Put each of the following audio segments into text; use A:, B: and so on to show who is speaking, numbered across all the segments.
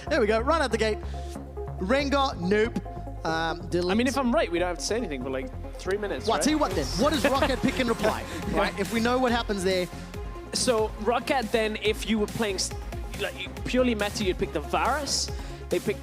A: There we go, right out the gate. Rengar, nope.
B: I mean, if I'm right, we don't have to say anything for like 3 minutes,
A: Well,
B: right?
A: I'll tell you what then. What does ROCCAT pick in reply? Right, if we know what happens there.
B: So ROCCAT then, if you were playing like purely meta, you'd pick the Varus. They pick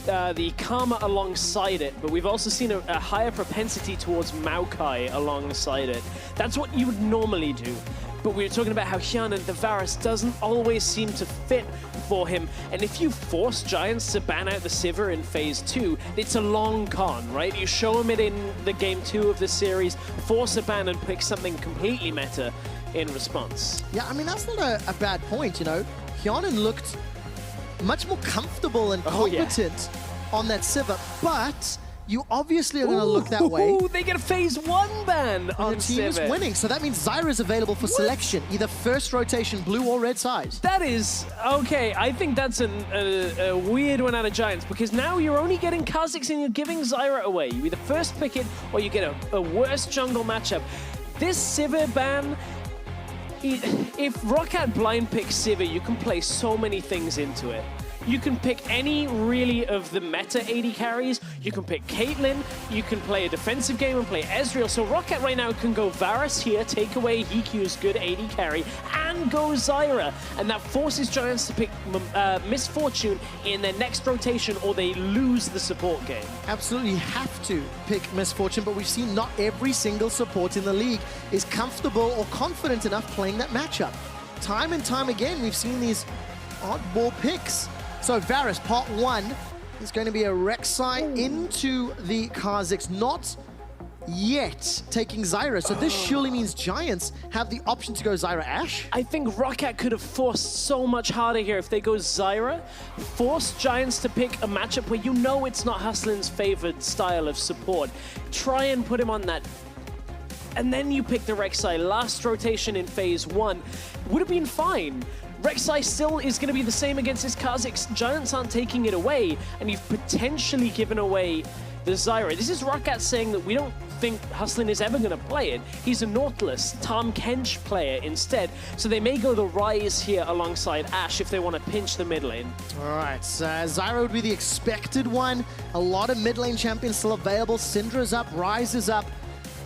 B: the Karma alongside it, but we've also seen a higher propensity towards Maokai alongside it. That's what you would normally do. But we were talking about how Hjarnan, the Varus, doesn't always seem to fit for him. And if you force Giants to ban out the Sivir in Phase 2, it's a long con, right? You show him it in the Game 2 of the series, force a ban and pick something completely meta in response.
A: Yeah, I mean, that's not a bad point, you know. Hjarnan looked much more comfortable and competent on that Sivir, but you obviously are going to look that way.
B: They get a Phase 1 ban on
A: the team is
B: Sivir.
A: winning, so that means Zyra is available for selection, either first rotation, blue or red size.
B: That is, okay, I think that's a weird one out of Giants, because now you're only getting Kha'Zix and you're giving Zyra away. You either first pick it or you get a worse jungle matchup. This Sivir ban, if ROCCAT blind picks Sivir, you can play so many things into it. You can pick any really of the meta AD carries. You can pick Caitlyn. You can play a defensive game and play Ezreal. So ROCCAT right now can go Varus here, take away HeaQ's good AD carry, and go Zyra. And that forces Giants to pick Misfortune in their next rotation, or they lose the support game.
A: Absolutely have to pick Misfortune, but we've seen not every single support in the league is comfortable or confident enough playing that matchup. Time and time again, we've seen these oddball picks. So Varus, part 1, is going to be a Rek'Sai into the Kha'Zix, not yet taking Zyra. So this surely means Giants have the option to go Zyra AShe.
B: I think ROCCAT could have forced so much harder here if they go Zyra. Force Giants to pick a matchup where you know it's not Hustlin's favored style of support. Try and put him on that. And then you pick the Rek'Sai last rotation in Phase 1. Would have been fine. Rek'Sai still is going to be the same against his Kha'Zix. Giants aren't taking it away, and you've potentially given away the Zyra. This is ROCCAT saying that we don't think Hustlin is ever going to play it. He's a Nautilus, Tahm Kench player instead, so they may go the Ryze here alongside AShe if they want to pinch the mid lane.
A: All right, so Zyra would be the expected one. A lot of mid lane champions still available. Syndra's up, Ryze is up.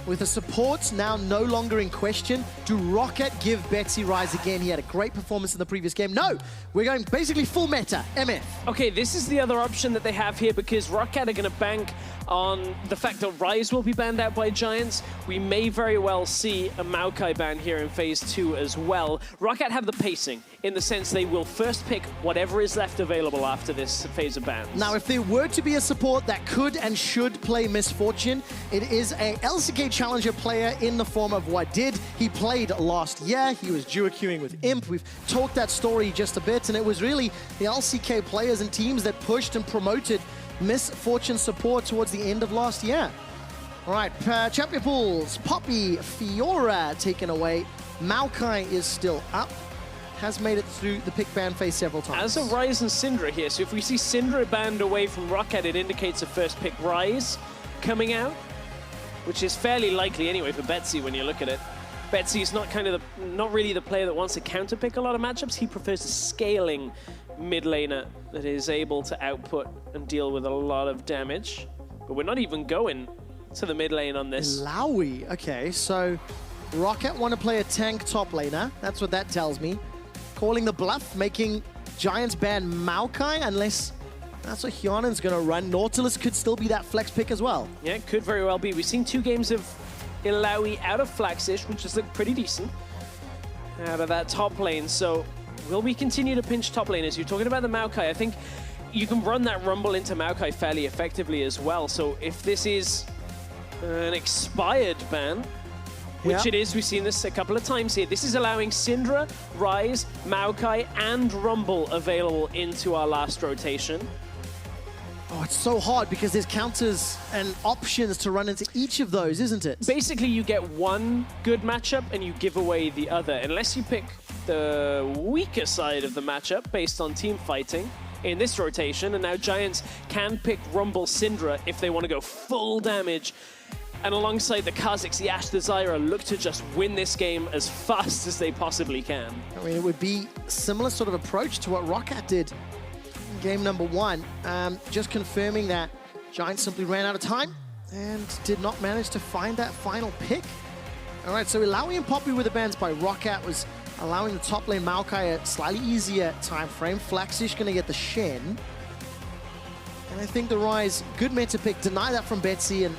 A: With the supports now no longer in question, do ROCCAT give Betsy Ryze again? He had a great performance in the previous game. No, we're going basically full meta, MF.
B: Okay, this is the other option that they have here, because ROCCAT are going to bank on the fact that Ryze will be banned out by Giants. We may very well see a Maokai ban here in Phase 2 as well. ROCCAT have the pacing, in the sense they will first pick whatever is left available after this phase of bans.
A: Now, if there were to be a support that could and should play Misfortune, it is a LCK Challenger player in the form of Wadid. He played last year. He was duo queuing with Imp. We've talked that story just a bit, and it was really the LCK players and teams that pushed and promoted Misfortune support towards the end of last year. All right, champion pools. Poppy, Fiora taken away. Maokai is still up. Has made it through the pick ban phase several times.
B: As a Ryze and Syndra here, so if we see Syndra banned away from ROCCAT, it indicates a first pick Ryze coming out, which is fairly likely anyway for Betsy when you look at it. Betsy's not really the player that wants to counter pick a lot of matchups. He prefers a scaling mid laner that is able to output and deal with a lot of damage. But we're not even going to the mid lane on this.
A: Lowy, okay, so ROCCAT want to play a tank top laner. That's what that tells me. Calling the bluff, making Giants ban Maokai, unless that's what Hjarnan's going to run. Nautilus could still be that flex pick as well.
B: Yeah, it could very well be. We've seen 2 games of Illaoi out of Flaxxish, which has looked pretty decent out of that top lane. So will we continue to pinch top laners? You're talking about the Maokai. I think you can run that Rumble into Maokai fairly effectively as well. So if this is an expired ban, which it is, we've seen this a couple of times here. This is allowing Syndra, Ryze, Maokai, and Rumble available into our last rotation.
A: Oh, it's so hard because there's counters and options to run into each of those, isn't it?
B: Basically, you get one good matchup and you give away the other, unless you pick the weaker side of the matchup based on team fighting in this rotation. And now Giants can pick Rumble Syndra if they want to go full damage. And alongside the Kha'Zix, the AShe, the Zyra look to just win this game as fast as they possibly can.
A: I mean, it would be similar sort of approach to what ROCCAT did game number 1. Just confirming that Giants simply ran out of time and did not manage to find that final pick. All right, so Ilaoi and Poppy with the bans by ROCCAT was allowing the top lane Maokai a slightly easier time frame. Flaxxish going to get the Shen. And I think the Ryze, good meta pick, deny that from Betsy, and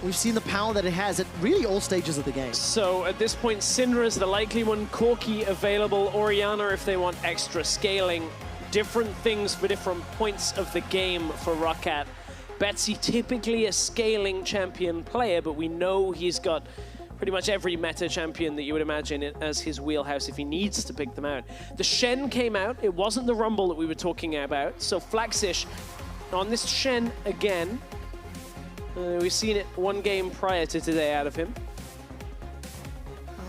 A: we've seen the power that it has at really all stages of the game.
B: So at this point, Syndra is the likely one, Corki available, Orianna if they want extra scaling. Different things for different points of the game for ROCCAT. Betsy typically a scaling champion player, but we know he's got pretty much every meta champion that you would imagine as his wheelhouse if he needs to pick them out. The Shen came out. It wasn't the Rumble that we were talking about. So Flaxxish on this Shen again. We've seen it one game prior to today out of him.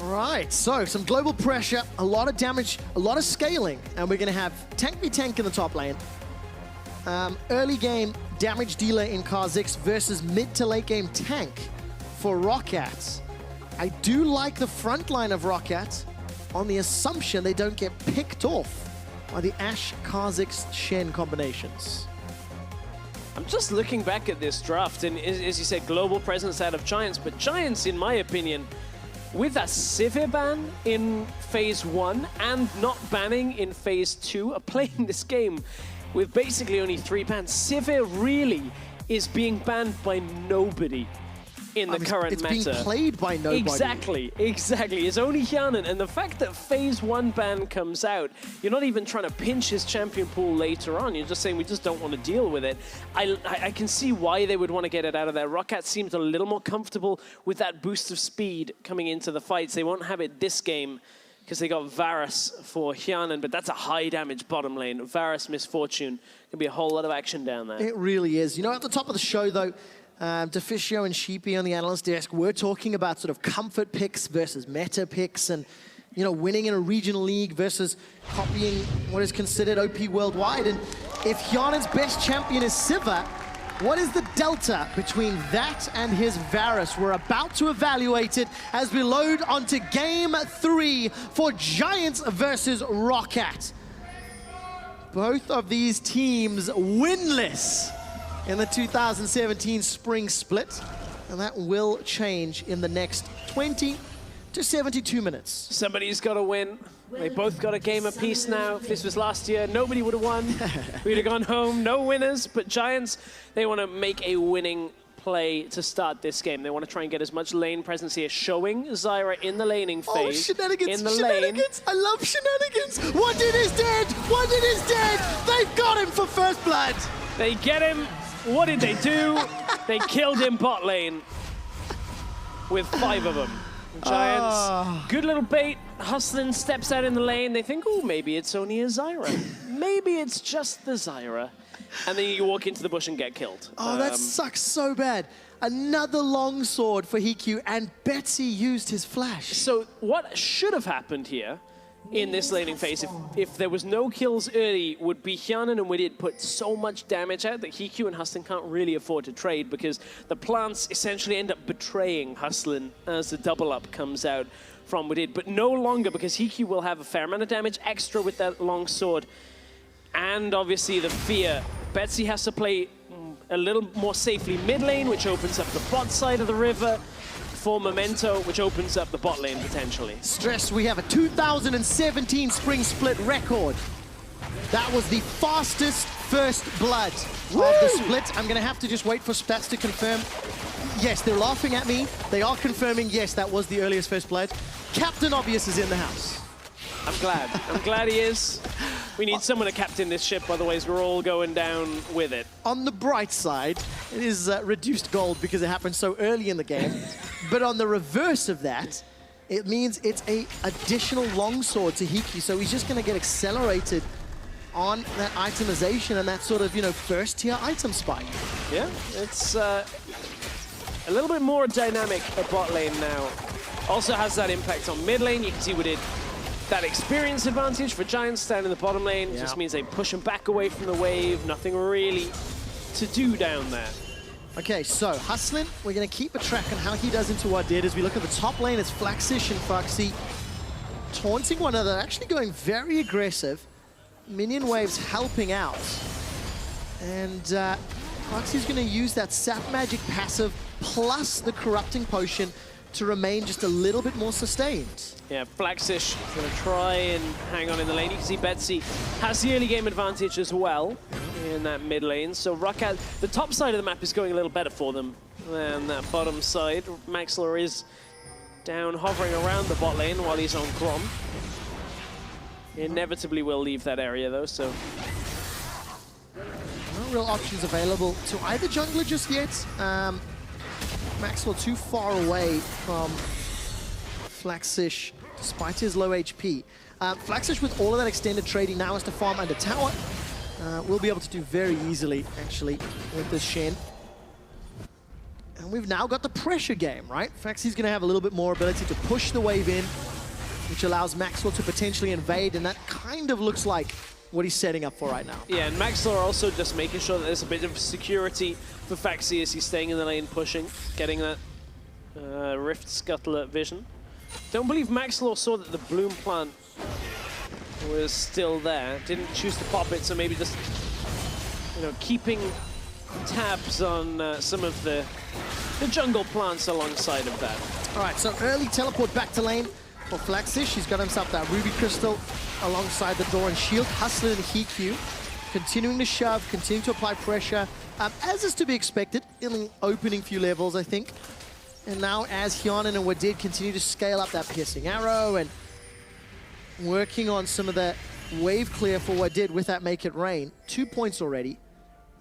A: All right, so some global pressure, a lot of damage, a lot of scaling, and we're going to have tank v tank in the top lane. Early game damage dealer in Kha'Zix versus mid to late game tank for ROCCAT. I do like the front line of ROCCAT on the assumption they don't get picked off by the AShe, Kha'Zix, Shen combinations.
B: I'm just looking back at this draft, and as you said, global presence out of Giants, but Giants, in my opinion, with that Sivir ban in Phase 1 and not banning in Phase 2, are playing this game with basically only 3 bans. Sivir really is being banned by nobody in the current meta.
A: It's being played by nobody.
B: Exactly. It's only Hjarnan, and the fact that Phase 1 ban comes out, you're not even trying to pinch his champion pool later on. You're just saying we just don't want to deal with it. I can see why they would want to get it out of there. ROCCAT seems a little more comfortable with that boost of speed coming into the fights. They won't have it this game because they got Varus for Hjarnan, but that's a high damage bottom lane. Varus Misfortune. Gonna be a whole lot of action down there.
A: It really is. You know, at the top of the show, though, Deficio and Sheepy on the analyst desk were talking about sort of comfort picks versus meta picks and, you know, winning in a regional league versus copying what is considered OP worldwide. And if Hjarnan's best champion is Sivir, what is the delta between that and his Varus? We're about to evaluate it as we load onto Game 3 for Giants versus ROCCAT. Both of these teams winless in the 2017 spring split, and that will change in the next 20 to 72 minutes.
B: Somebody's got to win. They both got a game apiece now. If this was last year, nobody would have won. We'd have gone home, no winners, but Giants, they want to make a winning play to start this game. They want to try and get as much lane presence here, showing Zyra in the laning phase.
A: Oh, shenanigans,
B: in the
A: shenanigans!
B: lane.
A: I love shenanigans! Wadid is dead! Wadid is dead! They've got him for first blood!
B: They get him. What did they do? They killed him bot lane with 5 of them. Giants, good little bait. Hustlin steps out in the lane. They think, oh, maybe it's only a Zyra. Maybe it's just the Zyra. And then you walk into the bush and get killed.
A: Oh, that sucks so bad. Another longsword for HeaQ, and Betsy used his flash.
B: So what should have happened here in this laning phase, if there was no kills early, would be Hjarnan and Wadid put so much damage out that HeaQ and Hustlin can't really afford to trade because the plants essentially end up betraying Hustlin as the double up comes out from Wadid. But no longer, because HeaQ will have a fair amount of damage extra with that long sword. And obviously the fear. Betsy has to play a little more safely mid lane, which opens up the bot side of the river, for Memento, which opens up the bot lane potentially.
A: Stress, we have a 2017 spring split record. That was the fastest first blood of the split. I'm gonna have to just wait for stats to confirm. Yes, they're laughing at me. They are confirming, yes, that was the earliest first blood. Captain Obvious is in the house.
B: I'm glad. I'm glad he is. We need someone to captain this ship, otherwise we're all going down with it.
A: On the bright side, it is reduced gold because it happened so early in the game. But on the reverse of that, it means it's a additional longsword to HeaQ, so he's just going to get accelerated on that itemization and that sort of, you know, first-tier item spike.
B: Yeah, it's a little bit more dynamic at bot lane now. Also has that impact on mid lane. You can see we did that experience advantage for Giants down in the bottom lane. Yeah. Just means they push them back away from the wave. Nothing really to do down there.
A: Okay, so Hustlin, we're going to keep a track on how he does into Wadid. As we look at the top lane, it's Flaxxish and Phaxi taunting one another, actually going very aggressive. minion waves helping out. And Phaxi's going to use that Sap Magic passive plus the Corrupting Potion to remain just a little bit more sustained.
B: Yeah, Flaxxish is going to try and hang on in the lane. You can see Betsy has the early game advantage as well in that mid lane. So ROCCAT, the top side of the map is going a little better for them than that bottom side. Maxlore is down hovering around the bot lane while he's on Grom. Inevitably will leave that area though, so
A: no real options available to either jungler just yet. Maxwell too far away from Flaxxish, despite his low HP. Flaxxish, with all of that extended trading, now has to farm under tower. Will be able to do very easily, actually, with this Shen. And we've now got the pressure game, right? Phaxi's going to have a little bit more ability to push the wave in, which allows Maxwell to potentially invade, and that kind of looks like what he's setting up for right now.
B: Yeah, and Maxlore also just making sure that there's a bit of security for Phaxi as he's staying in the lane, pushing, getting that Rift Scuttler vision. Don't believe Maxlore saw that the Bloom plant was still there. Didn't choose to pop it, so maybe just, you know, keeping tabs on some of the jungle plants alongside of that.
A: All right, so early teleport back to lane for Flaxxish. He's got himself that Ruby Crystal alongside the door and shield. Hustlin and HeaQ continuing to shove, continuing to apply pressure, as is to be expected in the opening few levels, I think. And now as Hjarnan and Wadid continue to scale up that piercing arrow and working on some of the wave clear for Wadid with that Make It Rain. 2 points already.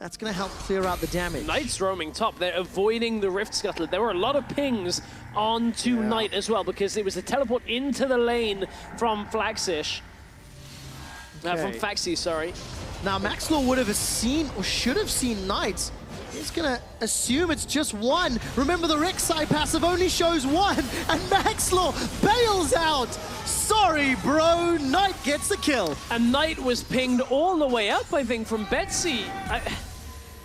A: That's going to help clear out the damage.
B: Knight's roaming top. They're avoiding the Rift Scuttler. There were a lot of pings onto Knight as well because it was a teleport into the lane from Flaxxish. From Phaxi, sorry.
A: Now Maxlore would have seen, or should have seen Knight. He's going to assume it's just one. Remember, the Rek'Sai passive only shows one, and Maxlore bails out. Sorry, bro. Knight gets the kill.
B: And Knight was pinged all the way up, I think, from Betsy.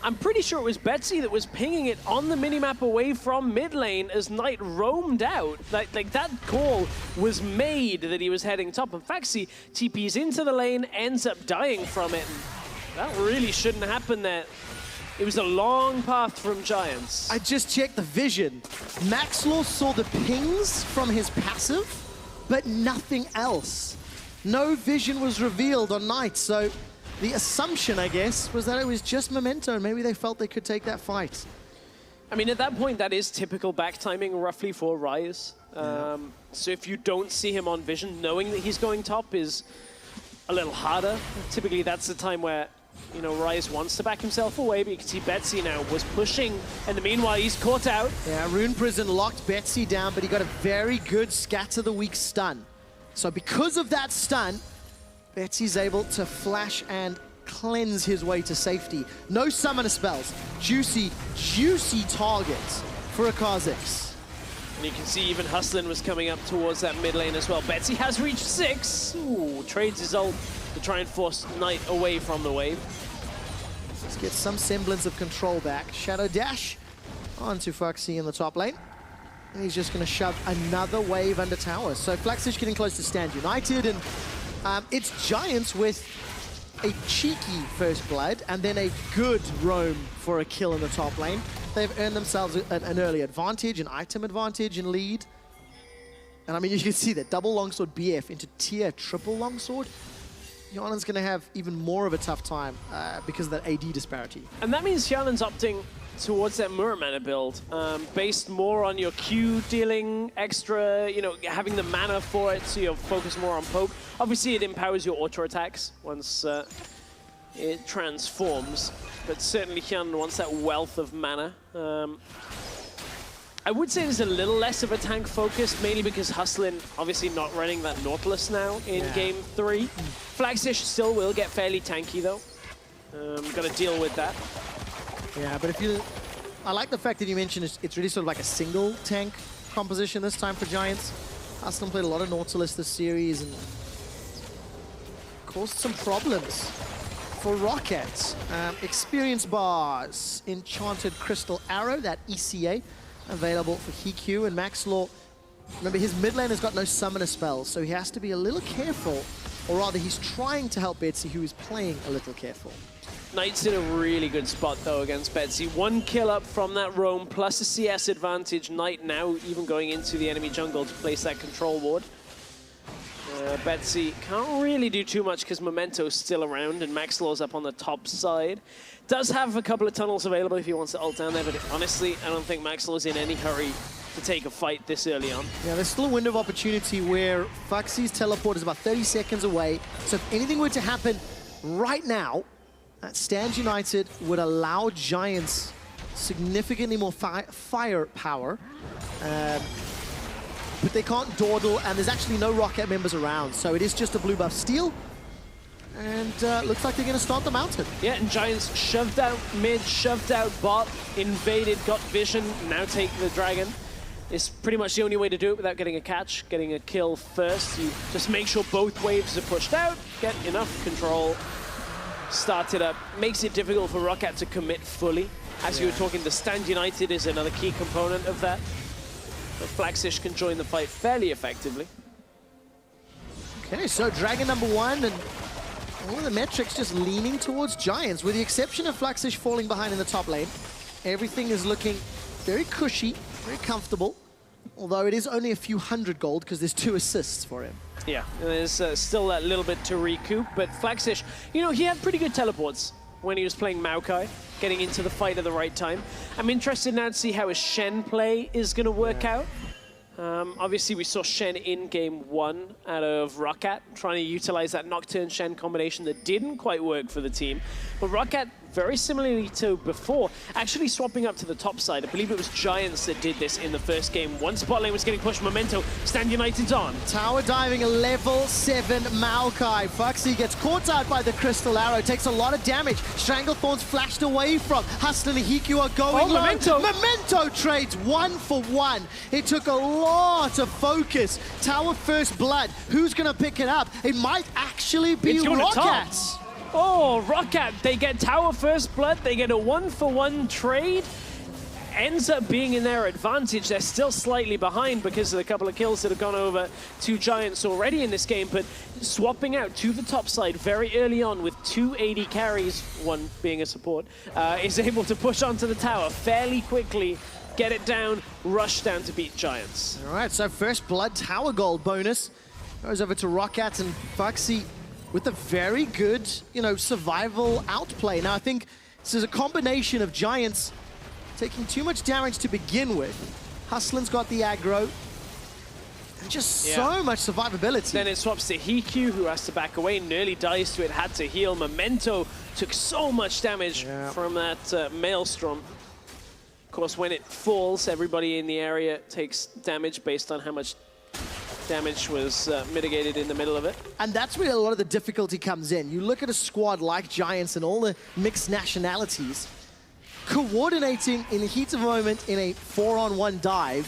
B: I'm pretty sure it was Betsy that was pinging it on the minimap away from mid lane as Knight roamed out. Like that call was made that he was heading top, and Phaxi TPs into the lane, ends up dying from it. And that really shouldn't happen there. It was a long path from Giants.
A: I just checked the vision. Maxlore saw the pings from his passive, but nothing else. No vision was revealed on Knight, so the assumption, I guess, was that it was just Memento, and maybe they felt they could take that fight.
B: I mean, at that point, that is typical back timing roughly for Ryze. So if you don't see him on vision, knowing that he's going top is a little harder. Typically, that's the time where, you know, Ryze wants to back himself away, but you can see Betsy now was pushing, and meanwhile, he's caught out.
A: Yeah, Rune Prison locked Betsy down, but he got a very good Scatter the Weak stun. So because of that stun, Betsy's able to flash and cleanse his way to safety. No summoner spells. Juicy, juicy targets for a Kha'Zix.
B: And you can see even Hustlin was coming up towards that mid lane as well. Betsy has reached 6. Ooh, trades his ult to try and force Knight away from the wave.
A: Let's get some semblance of control back. Shadow Dash onto Phaxi in the top lane. And he's just going to shove another wave under tower. So Flaxxish getting close to stand united, and it's Giants with a cheeky first blood and then a good roam for a kill in the top lane. They've earned themselves an early advantage, an item advantage and lead. And I mean, you can see that double longsword BF into tier triple longsword. Hjarnan's going to have even more of a tough time because of that AD disparity.
B: And that means Hjarnan's opting towards that Mirror Mana build, based more on your Q dealing extra, you know, having the mana for it, so you'll focus more on poke. Obviously, it empowers your auto attacks once it transforms, but certainly Hjarnan wants that wealth of mana. I would say there's a little less of a tank focus, mainly because Hustlin obviously not running that Nautilus now in Game 3. Flaxxish still will get fairly tanky though. Got to deal with that.
A: Yeah, but if you... I like the fact that you mentioned it's really sort of like a single tank composition this time for Giants. Hustlin played a lot of Nautilus this series and caused some problems for ROCCAT. Experience bars, Enchanted Crystal Arrow, that ECA, available for HeaQ, and Maxlore. Remember, his mid lane has got no summoner spells, so he has to be a little careful or rather he's trying to help Betsy, who is playing a little careful.
B: Knight's in a really good spot, though, against Betsy. 1 kill up from that roam, plus a CS advantage. Knight now even going into the enemy jungle to place that control ward. Betsy can't really do too much because Memento's still around and Maxlore's up on the top side. Does have a couple of tunnels available if he wants to ult down there, but honestly, I don't think Maxlore's in any hurry to take a fight this early on.
A: Yeah, there's still a window of opportunity where Phaxi's teleport is about 30 seconds away. So if anything were to happen right now, that Stands United would allow Giants significantly more firepower. But they can't dawdle, and there's actually no ROCCAT members around, so it is just a blue buff steal. And looks like they're going to start the mountain.
B: Yeah, and Giants shoved out mid, shoved out bot, invaded, got vision, now take the dragon. It's pretty much the only way to do it without getting a catch, getting a kill first. You just make sure both waves are pushed out, get enough control, start it up. Makes it difficult for ROCCAT to commit fully. As you were talking, the Stand United is another key component of that. But Flaxxish can join the fight fairly effectively.
A: Okay, so Dragon number 1, and all of the metrics just leaning towards Giants, with the exception of Flaxxish falling behind in the top lane. Everything is looking very cushy, very comfortable, although it is only a few hundred gold because there's 2 assists for him.
B: Yeah, there's still that little bit to recoup, but Flaxxish, you know, he had pretty good teleports when he was playing Maokai, getting into the fight at the right time. I'm interested now to see how his Shen play is going to work out. Obviously, we saw Shen in game 1 out of ROCCAT, trying to utilize that Nocturne Shen combination that didn't quite work for the team. But ROCCAT, very similarly to before, actually swapping up to the top side. I believe it was Giants that did this in the first game. One spot lane was getting pushed. Memento, Stand United's on.
A: Tower diving, a level 7 Maokai. Phaxi gets caught out by the Crystal Arrow, takes a lot of damage. Stranglethorn's flashed away from. Hustlin and HeaQ are going low. Memento trades 1 for 1. It took a lot of focus. Tower first blood. Who's going to pick it up? It might actually be ROCCAT.
B: Oh, ROCCAT, they get Tower First Blood, they get a 1-for-1 trade. Ends up being in their advantage. They're still slightly behind because of the couple of kills that have gone over to Giants already in this game, but swapping out to the top side very early on with 2 AD carries, one being a support, is able to push onto the tower fairly quickly, get it down, rush down to beat Giants.
A: All right, so first blood tower gold bonus goes over to ROCCAT, and Phaxi with a very good, you know, survival outplay. Now, I think this is a combination of Giants taking too much damage to begin with. Hustlin's got the aggro, and just so much survivability.
B: Then it swaps to HeaQ, who has to back away, nearly dies to it, had to heal. Memento took so much damage from that Maelstrom. Of course, when it falls, everybody in the area takes damage based on how much damage was mitigated in the middle of it. And
A: that's where a lot of the difficulty comes in. You look at a squad like Giants and all the mixed nationalities, coordinating in the heat of the moment in a 4-on-1 dive,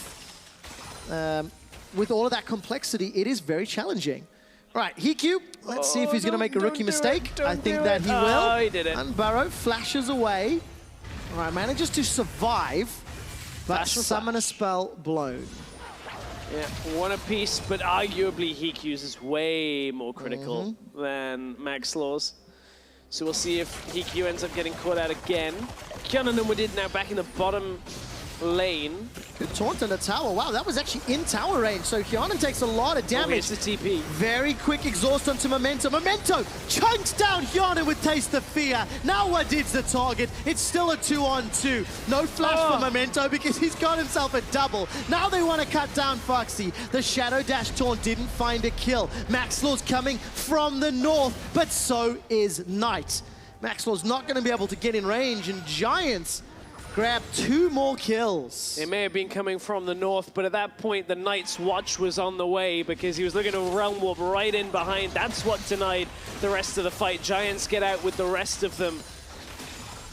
A: with all of that complexity, it is very challenging. All right, HeaQ, let's see if he's going to make a rookie mistake. I think that he will.
B: Oh, he did it.
A: And Burrow flashes away. All right, manages to survive, but summon a spell blown.
B: Yeah, 1 apiece, but arguably HeaQ's is way more critical than Maxlore's. So we'll see if HeaQ ends up getting caught out again. Hjarnan and Wadid now back in the bottom lane.
A: Good taunt on the tower. Wow, that was actually in tower range. So Hjarnan takes a lot of damage.
B: Oh, the TP.
A: Very quick exhaust onto Memento. Memento chunks down Hjarnan with Taste of Fear. Now Wadid's the target. It's still a 2-on-2. No flash for Memento because he's got himself a double. Now they want to cut down Phaxi. The Shadow Dash taunt didn't find a kill. Maxlore's coming from the north, but so is Knight. Maxlore's not going to be able to get in range, and Giants grab 2 more kills.
B: It may have been coming from the north, but at that point, the Knight's watch was on the way because he was looking to realm warp right in behind. That's what denied the rest of the fight. Giants get out with the rest of them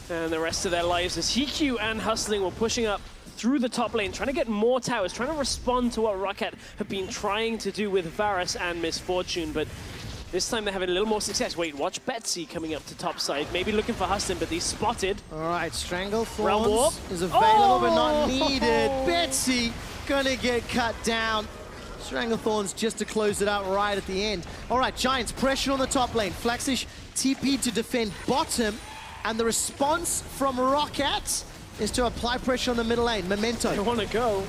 B: and the rest of their lives as HeaQ and Hustling were pushing up through the top lane, trying to get more towers, trying to respond to what ROCCAT have been trying to do with Varus and Misfortune, but this time they're having a little more success. Wait, watch Betsy coming up to top side. Maybe looking for Hustlin, but he's spotted.
A: All right, Stranglethorns is available but not needed. Betsy gonna get cut down. Stranglethorns just to close it out right at the end. All right, Giants, pressure on the top lane. Flaxxish TP to defend bottom, and the response from ROCCAT is to apply pressure on the middle lane. Memento.
B: I want to go.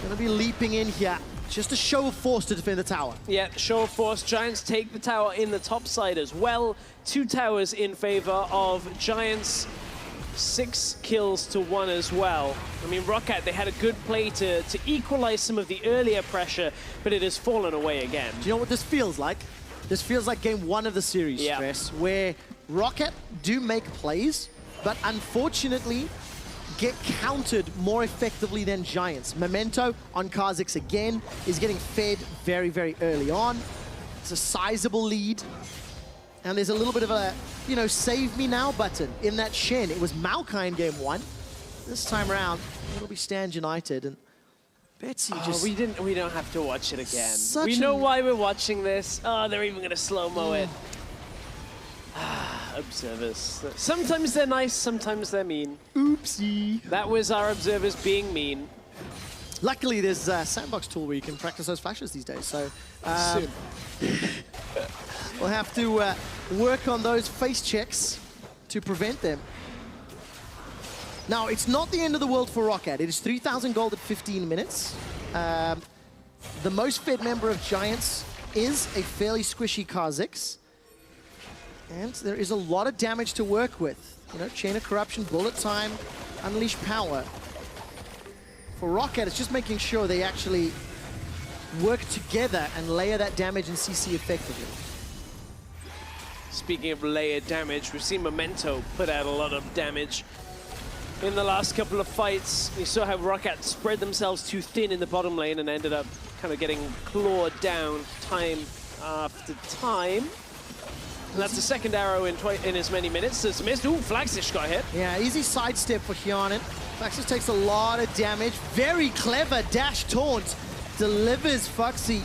A: Gonna be leaping in here. Just a show of force to defend the tower.
B: Yeah, show of force. Giants take the tower in the top side as well. 2 towers in favor of Giants. 6 kills to 1 as well. I mean, ROCCAT, they had a good play to equalize some of the earlier pressure, but it has fallen away again.
A: Do you know what this feels like? This feels like game 1 of the series,
B: yeah.
A: Stress, where ROCCAT do make plays, but unfortunately get countered more effectively than Giants. Memento on Kha'Zix again is getting fed very, very early on. It's a sizable lead. And there's a little bit of a, you know, save me now button in that Shen. It was Maokai in game 1. This time around, it'll be Stand United. And Betsy just...
B: We don't have to watch it again. We know why we're watching this. Oh, they're even going to slow-mo it. Observers. Sometimes they're nice, sometimes they're mean.
A: Oopsie.
B: That was our observers being mean.
A: Luckily, there's a sandbox tool where you can practice those flashes these days, so... we'll have to work on those face checks to prevent them. Now, it's not the end of the world for ROCCAT. It is 3,000 gold at 15 minutes. The most fed member of Giants is a fairly squishy Kha'Zix. And there is a lot of damage to work with. You know, Chain of Corruption, Bullet Time, Unleash Power. For ROCCAT, it's just making sure they actually work together and layer that damage in CC effectively.
B: Speaking of layered damage, we've seen Memento put out a lot of damage in the last couple of fights. You saw how ROCCAT spread themselves too thin in the bottom lane and ended up kind of getting clawed down time after time. And that's the second arrow in as many minutes as missed. Ooh, Flaxxish got hit.
A: Yeah, easy sidestep for Hjarnan. Flaxxish takes a lot of damage. Very clever dash taunt. Delivers Phaxi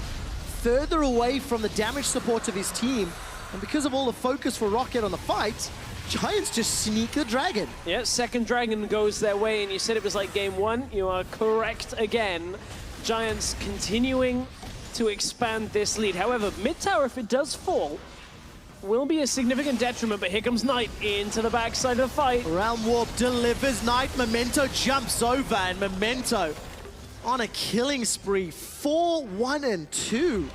A: further away from the damage support of his team. And because of all the focus for ROCCAT on the fight, Giants just sneak the dragon. Yeah,
B: second dragon goes their way, and you said it was like game 1. You are correct again. Giants continuing to expand this lead. However, mid tower, if it does fall, will be a significant detriment, but here comes Knight into the backside of the fight.
A: Realm Warp delivers Knight. Memento jumps over, and Memento on a killing spree. 4-1-2.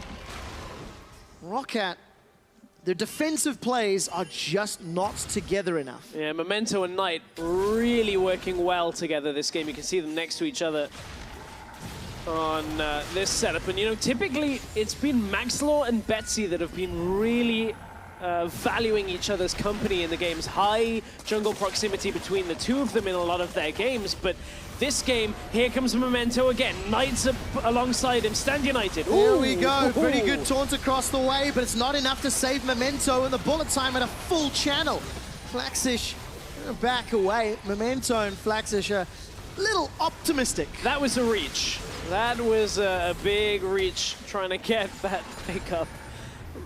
A: ROCCAT, their defensive plays are just not together enough.
B: Yeah, Memento and Knight really working well together this game. You can see them next to each other on this setup. And, you know, typically it's been Maxlore and Betsy that have been really valuing each other's company in the games. High jungle proximity between the two of them in a lot of their games, but this game, here comes Memento again. Knights alongside him, Stand United.
A: Here we go, pretty good taunt across the way, but it's not enough to save Memento, and the bullet time at a full channel. Flaxxish back away. Memento and Flaxxish are a little optimistic.
B: That was a reach. That was a big reach, trying to get that pickup.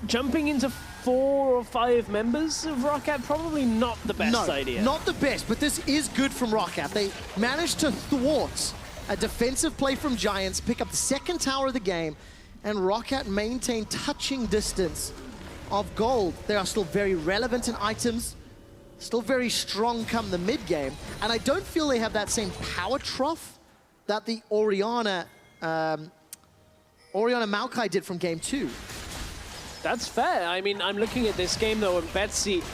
B: Jumping into 4 or 5 members of ROCCAT, probably not the best idea.
A: Not the best, but this is good from ROCCAT. They managed to thwart a defensive play from Giants, pick up the second tower of the game, and ROCCAT maintain touching distance of gold. They are still very relevant in items, still very strong come the mid game, and I don't feel they have that same power trough that the Orianna Maokai did from game 2.
B: That's fair. I mean, I'm looking at this game, though, and Betsy,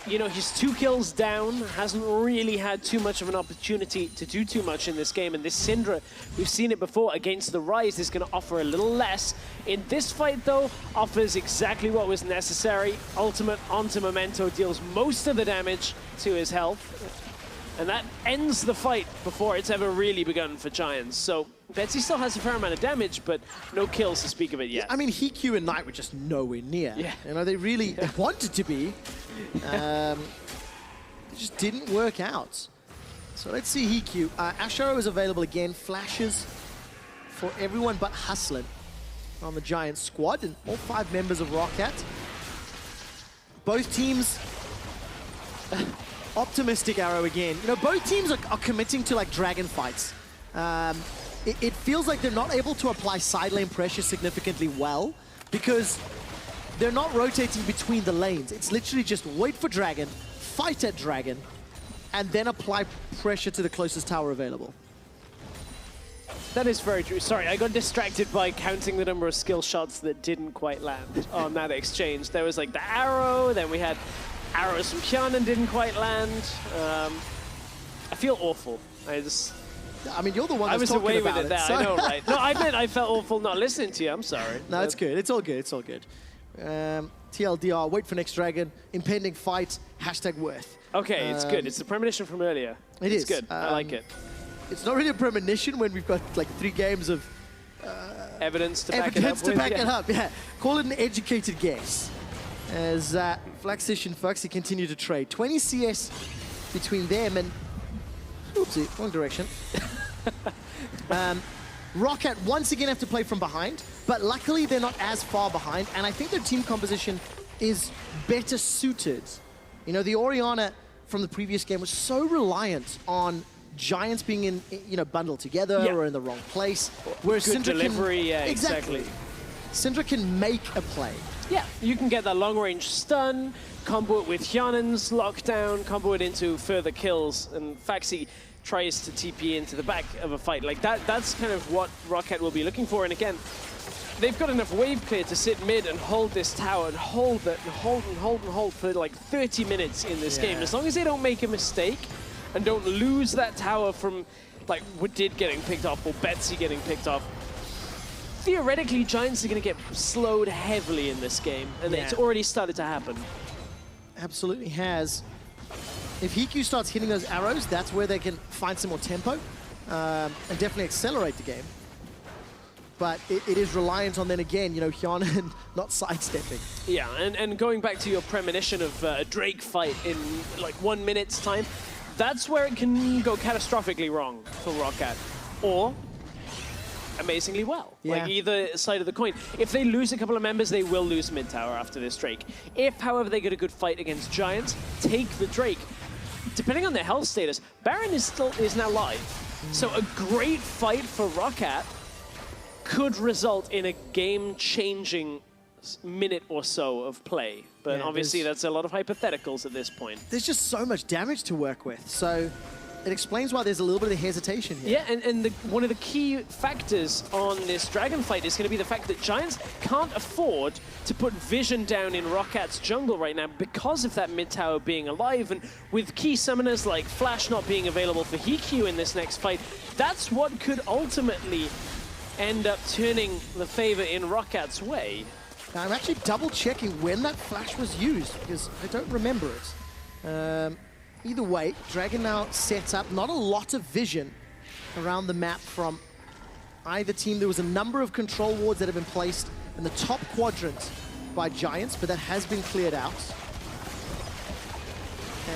B: you know, he's 2 kills down, hasn't really had too much of an opportunity to do too much in this game, and this Syndra, we've seen it before against the Ryze, is going to offer a little less. In this fight, though, offers exactly what was necessary. Ultimate onto Memento, deals most of the damage to his health, and that ends the fight before it's ever really begun for Giants. So Betsy still has a fair amount of damage, but no kills to speak of it yet.
A: I mean, HeaQ and Knight were just nowhere near.
B: Yeah.
A: You know, they really wanted to be. It just didn't work out. So let's see HeaQ. AShe is available again. Flashes for everyone but Hustlin on the Giants squad, and all 5 members of ROCCAT. Both teams... optimistic arrow again. You know, both teams are committing to like dragon fights. it feels like they're not able to apply side lane pressure significantly well because they're not rotating between the lanes. It's literally just wait for Dragon, fight at Dragon, and then apply pressure to the closest tower available.
B: That is very true. Sorry, I got distracted by counting the number of skill shots that didn't quite land on that exchange. There was like the arrow, then we had arrows from Hjarnan didn't quite land. I feel awful.
A: I mean, you're the one that's
B: I was
A: talking
B: away
A: about
B: with it there,
A: so.
B: I know, right? No, I meant I felt awful not listening to you. I'm sorry.
A: No, it's good. It's all good. It's all good. TLDR, wait for next Dragon, impending fight, #worth.
B: Okay, it's good. It's the premonition from earlier. It's good. I like it.
A: It's not really a premonition when we've got like 3 games of
B: evidence to back it up.
A: Yeah. Call it an educated guess. As Flaxxish and Phaxi continue to trade. 20 CS between them and... Oopsie, wrong direction. ROCCAT once again have to play from behind, but luckily they're not as far behind, and I think their team composition is better suited. You know, the Orianna from the previous game was so reliant on Giants being in, you know, bundled together or in the wrong place. Whereas
B: Good
A: Syndra
B: delivery,
A: can,
B: yeah, exactly.
A: Syndra can make a play.
B: Yeah, you can get that long-range stun, combo it with Hjarnan's lockdown, combo it into further kills, and Phaxi tries to TP into the back of a fight. Like that's kind of what ROCCAT will be looking for. And again, they've got enough wave clear to sit mid and hold this tower and hold it and hold and hold and hold for like 30 minutes in this game. As long as they don't make a mistake and don't lose that tower from like Wadid getting picked off or Betsy getting picked off, theoretically Giants are going to get slowed heavily in this game, and it's already started to happen.
A: Absolutely has. If HeaQ starts hitting those arrows, that's where they can find some more tempo and definitely accelerate the game. But it is reliant on, then again, you know, Hjarnan not sidestepping.
B: Yeah, and going back to your premonition of a Drake fight in like 1 minute's time, that's where it can go catastrophically wrong for ROCCAT. Or amazingly well. Like either side of the coin. If they lose a couple of members, they will lose mid tower after this Drake. If, however, they get a good fight against Giants, take the Drake. Depending on their health status, Baron is now live. So a great fight for ROCCAT could result in a game-changing minute or so of play. But obviously that's a lot of hypotheticals at this point.
A: There's just so much damage to work with. So it explains why there's a little bit of hesitation here.
B: Yeah, and one of the key factors on this Dragon fight is going to be the fact that Giants can't afford to put vision down in ROCCAT's jungle right now because of that mid tower being alive, and with key summoners like Flash not being available for HeaQ in this next fight, that's what could ultimately end up turning the favor in ROCCAT's way.
A: Now, I'm actually double-checking when that Flash was used, because I don't remember it. Either way, Dragon now sets up not a lot of vision around the map from either team. There was a number of control wards that have been placed in the top quadrant by Giants, but that has been cleared out.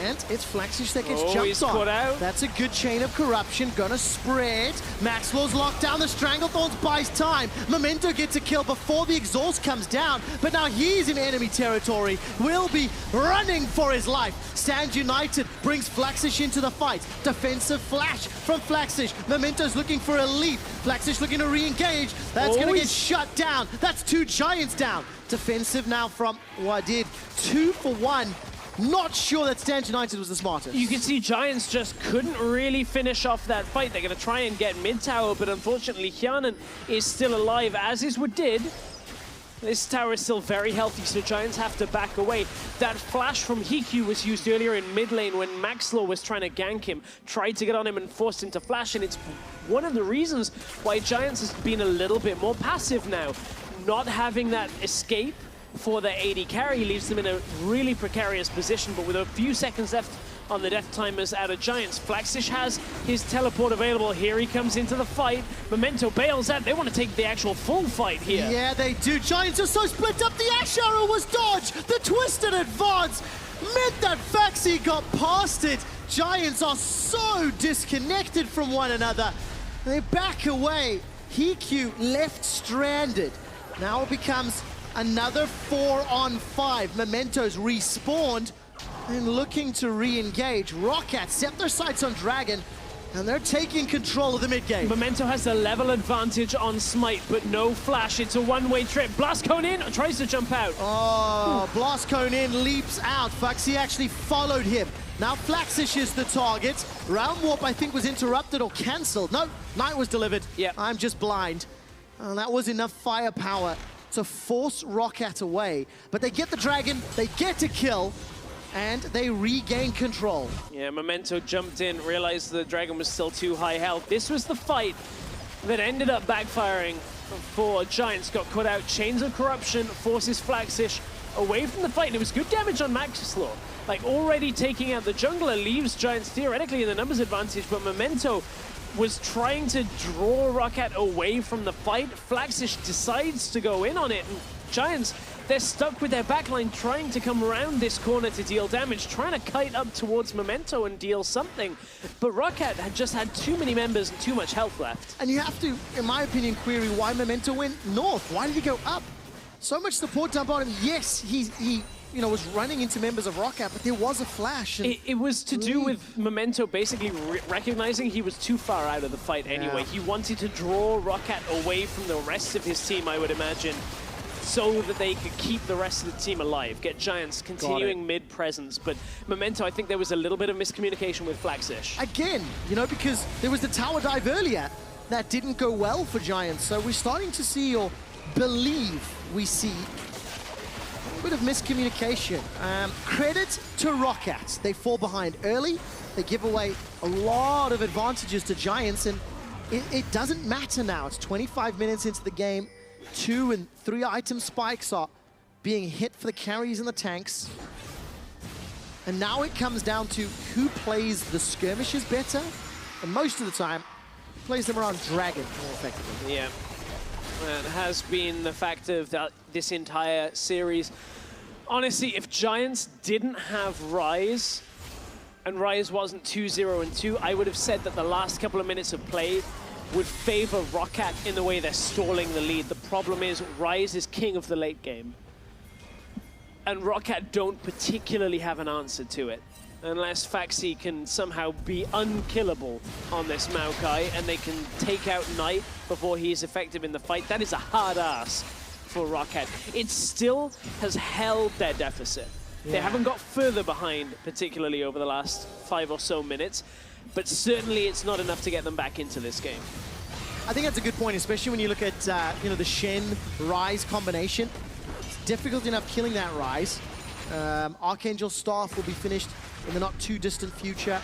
A: And it's Flaxxish that gets jumped on.
B: Caught out.
A: That's a good chain of corruption. Gonna spread. Maxlore's locked down. The Stranglethorns buys time. Memento gets a kill before the exhaust comes down. But now he's in enemy territory. Will be running for his life. Stand United brings Flaxxish into the fight. Defensive flash from Flaxxish. Memento's looking for a leap. Flaxxish looking to re-engage. That's gonna get shut down. That's 2 Giants down. Defensive now from Wadid. 2 for 1. Not sure that Stand United was the smartest.
B: You can see Giants just couldn't really finish off that fight. They're going to try and get mid-tower, but unfortunately Hjarnan is still alive, as is Wadid. This tower is still very healthy, so Giants have to back away. That flash from HeaQ was used earlier in mid lane when Maxlore was trying to gank him, tried to get on him and forced him to flash, and it's one of the reasons why Giants has been a little bit more passive now. Not having that escape for the AD carry leaves them in a really precarious position, but with a few seconds left on the death timers out of Giants, Flaxxish has his teleport available. Here he comes into the fight. Memento bails out. They want to take the actual full fight here.
A: Yeah, they do. Giants are so split up. The Ashe arrow was dodged. The twisted advance meant that Phaxi got past it. Giants are so disconnected from one another. They back away. HeaQ left stranded. Now it becomes another 4-on-5. Memento's respawned and looking to re-engage. ROCCAT set their sights on Dragon. And they're taking control of the mid game.
B: Memento has the level advantage on Smite, but no flash. It's a one-way trip. Blast Cone in, tries to jump out.
A: Oh, Blast Cone in, leaps out. Phaxi actually followed him. Now Flaxxish is the target. Round Warp, I think, was interrupted or cancelled. No, Knight was delivered.
B: Yeah.
A: I'm just blind. And that was enough firepower to force ROCCAT away. But they get the Dragon, they get a kill, and they regain control.
B: Yeah, Memento jumped in, realized the Dragon was still too high health. This was the fight that ended up backfiring for Giants. Got caught out. Chains of Corruption forces Flaxxish away from the fight, and it was good damage on Maxlore. Like, already taking out the jungler leaves Giants theoretically in the numbers advantage, but Memento was trying to draw ROCCAT away from the fight. Flaxxish decides to go in on it, and Giants, they're stuck with their backline trying to come around this corner to deal damage, trying to kite up towards Memento and deal something. But ROCCAT had just had too many members and too much health left.
A: And you have to, in my opinion, query why Memento went north. Why did he go up? So much support dump on him. Yes, he was running into members of ROCCAT, but there was a flash. And
B: it was to do with Memento basically recognizing he was too far out of the fight anyway. He wanted to draw ROCCAT away from the rest of his team, I would imagine, so that they could keep the rest of the team alive, get Giants continuing mid-presence. But Memento, I think there was a little bit of miscommunication with Flaxxish.
A: Again, because there was the tower dive earlier that didn't go well for Giants. So we're starting to see, or believe we see, a bit of miscommunication. Credit to ROCCAT. They fall behind early. They give away a lot of advantages to Giants, and it doesn't matter now. It's 25 minutes into the game. 2 and 3 item spikes are being hit for the carries and the tanks. And now it comes down to who plays the skirmishes better. And most of the time, plays them around Dragon more effectively.
B: Yeah. That has been the fact of this entire series. Honestly, if Giants didn't have Ryze, and Ryze wasn't 2-0-2, I would have said that the last couple of minutes of play would favor ROCCAT in the way they're stalling the lead. The problem is Ryze is king of the late game. And ROCCAT don't particularly have an answer to it. Unless Phaxi can somehow be unkillable on this Maokai and they can take out Knight before he is effective in the fight. That is a hard ass for ROCCAT. It still has held their deficit. Yeah. They haven't got further behind, particularly over the last 5 or so minutes, but certainly it's not enough to get them back into this game.
A: I think that's a good point, especially when you look at the Shen Ryze combination. It's difficult enough killing that Ryze. Archangel Staff will be finished in the not too distant future.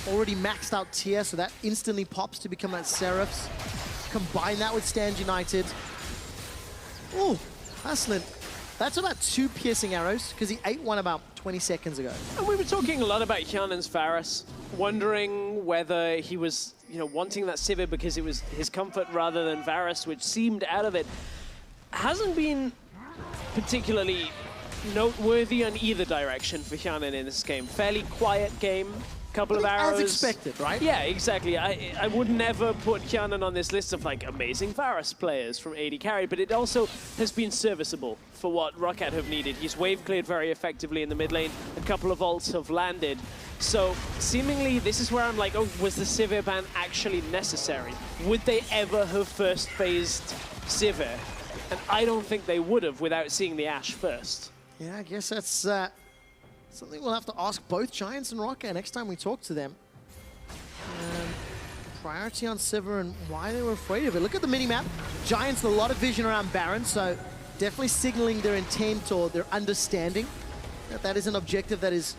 A: Already maxed out tier, so that instantly pops to become that Seraphs. Combine that with Stand United. Ooh, Hustlin. That's about 2 piercing arrows, because he ate one about 20 seconds ago. And
B: we were talking a lot about Hjarnan's Varus, wondering whether he was, wanting that Sivir because it was his comfort rather than Varus, which seemed out of it. Hasn't been particularly noteworthy on either direction for Hjarnan in this game. Fairly quiet game, couple of arrows.
A: As expected, right?
B: Yeah, exactly. I would never put Hjarnan on this list of amazing Varus players from AD carry, but it also has been serviceable for what ROCCAT have needed. He's wave cleared very effectively in the mid lane. A couple of ults have landed. So seemingly this is where I'm like, oh, was the Sivir ban actually necessary? Would they ever have first phased Sivir? And I don't think they would have without seeing the Ashe first.
A: Yeah, I guess that's something we'll have to ask both Giants and ROCCAT next time we talk to them. Priority on Sivir and why they were afraid of it. Look at the minimap. Giants with a lot of vision around Baron, so definitely signaling their intent or their understanding that that is an objective that is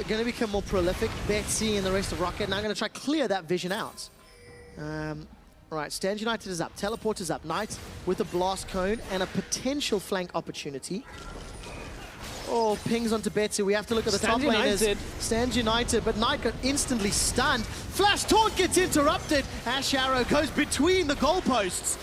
A: going to become more prolific. Betsy and the rest of ROCCAT now going to try to clear that vision out. Right, Stand United is up, Teleport is up. Knight with a Blast Cone and a potential flank opportunity. Oh, pings onto Betsy. We have to look at the top laners. Stand United, but Knight got instantly stunned. Flash Taunt gets interrupted. Ashe Arrow goes between the goalposts.